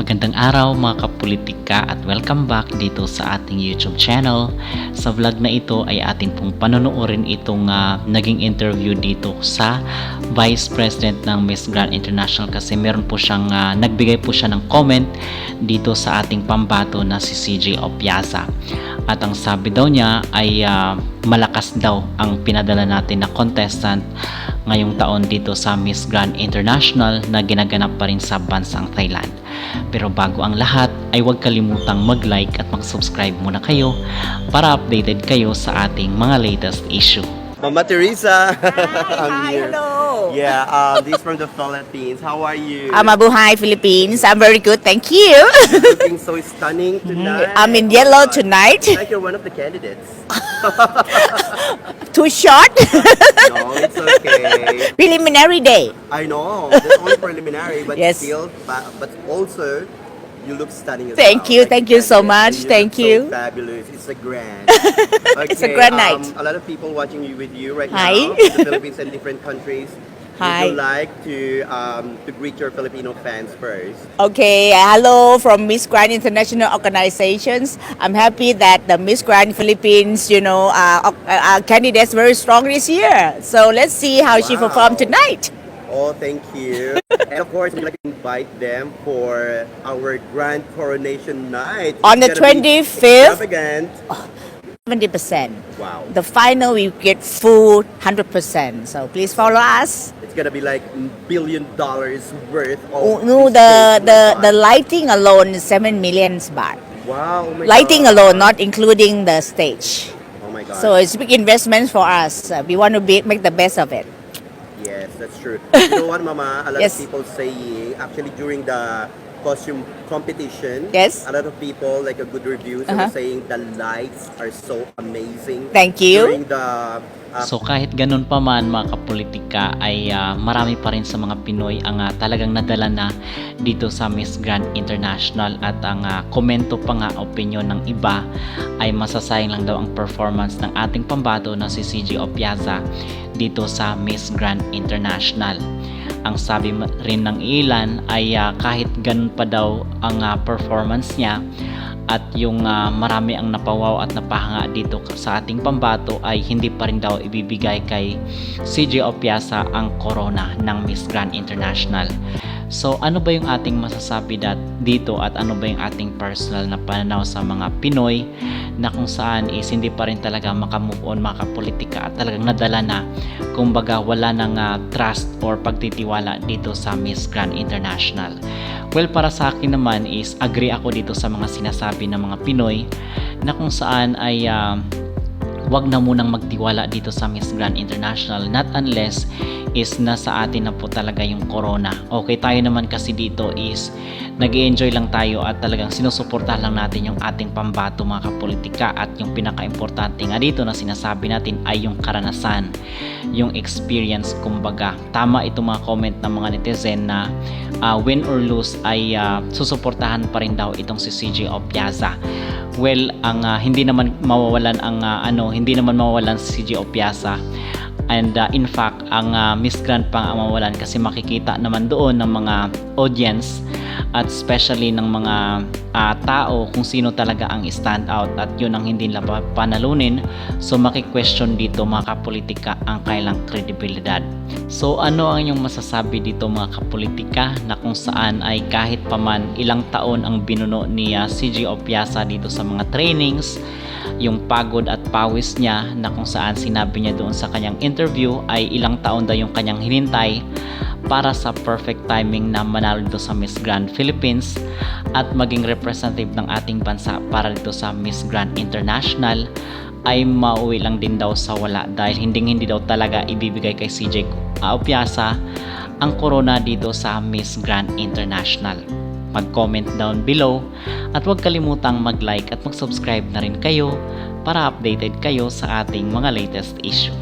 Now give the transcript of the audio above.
Magandang araw mga kapolitika at welcome back dito sa ating YouTube channel. Sa vlog na ito ay atin pong panonoodin itong naging interview dito sa Vice President ng Miss Grand International kasi meron po siyang nagbigay po siya ng comment dito sa ating pambato na si CJ Opiasa. At ang sabi daw niya ay malakas daw ang pinadala natin na contestant ngayong taon dito sa Miss Grand International na ginaganap pa rin sa bansang Thailand. Pero bago ang lahat ay huwag kalimutang mag-like at mag-subscribe muna kayo para updated kayo sa ating mga latest issue. Mama Teresa, I'm Hi, here. hello. Yeah, this from the Philippines. How are you? Mabuhay, Philippines. I'm very good, thank you. You're looking so stunning tonight. I'm in yellow tonight. Like you're one of the candidates. Too short. No, it's okay. Preliminary day. I know. That's only preliminary, but Yes. still, but also, you look stunning as Thank well. you, Like thank the you so candidates, much, and thank look you. So fabulous. It's a grand. It's a grand night. A lot of people watching you with you right Hi. now in the Philippines and different countries. Hi. Would you like to greet your Filipino fans first? Okay, hello from Miss Grand International Organizations. I'm happy that the Miss Grand Philippines, candidates very strong this year. So let's see how she Wow. performed tonight. Oh, thank you. And of course, we'd like to invite them for our grand coronation night. On It's the gonna be 25th? extravagant. 70%. Wow. The final we get full 100%. So please follow us. It's gonna be like $1 billion worth of Oh, no, this the stage. the lighting alone is 7 million baht. Wow. Oh my Lighting God. alone, not including the stage. Oh my God. So it's big investment for us. We want to make the best of it. Yes, that's true. You know what, Mama? A lot Yes. of people saying, actually during the costume competition, Yes. a lot of people, like a good reviews, they Uh-huh. were saying the lights are so amazing. Thank you. During the So kahit ganun pa man mga kapolitika ay marami pa rin sa mga Pinoy ang talagang nadala na dito sa Miss Grand International at ang komento pa nga opinion ng iba ay masasayang lang daw ang performance ng ating pambato na si CJ Opiasa dito sa Miss Grand International. Ang sabi rin ng ilan ay kahit ganun pa daw ang performance niya at yung marami ang napawaw at napahanga dito sa ating pambato ay hindi pa rin daw ibibigay kay CJ Opiasa ang corona ng Miss Grand International. So ano ba yung ating masasabi dito at ano ba yung ating personal na pananaw sa mga Pinoy na kung saan is hindi pa rin talaga makamove on mga kapolitika at talagang nadala na, kumbaga wala nang trust or pagtitiwala dito sa Miss Grand International. Well, para sa akin naman is agree ako dito sa mga sinasabi ng mga Pinoy na kung saan ay wag na munang magtiwala dito sa Miss Grand International not unless is nasa atin na po talaga yung corona. Okay, tayo naman kasi dito is nag-enjoy lang tayo at talagang sinusuportahan lang natin yung ating pambato mga kapolitika at yung pinaka-importante nga dito na sinasabi natin ay yung karanasan, yung experience. Kumbaga, tama itong mga comment ng mga netizen na win or lose ay susuportahan pa rin daw itong si CJ Opiasa. Well, ang hindi naman mawawalan si CJ Opiasa. And in fact, ang Miss Grand pang mawawalan kasi makikita naman doon ng mga audience at especially ng mga tao kung sino talaga ang stand out at yun ang hindi nila panalunin. So maki-question dito mga kapolitika ang kailang kredibilidad. So ano ang inyong masasabi dito mga kapolitika na kung saan ay kahit paman ilang taon ang binuno ni CJ Opiasa dito sa mga trainings, yung pagod at pawis niya na kung saan sinabi niya doon sa kanyang interview ay ilang taon daw yung kanyang hinintay para sa perfect timing na manalo dito sa Miss Grand Philippines at maging representative ng ating bansa para dito sa Miss Grand International ay mauwi lang din daw sa wala dahil hindi daw talaga ibibigay kay CJ Opiasa ang corona dito sa Miss Grand International. Mag-comment down below at huwag kalimutang mag-like at mag-subscribe na rin kayo para updated kayo sa ating mga latest issue.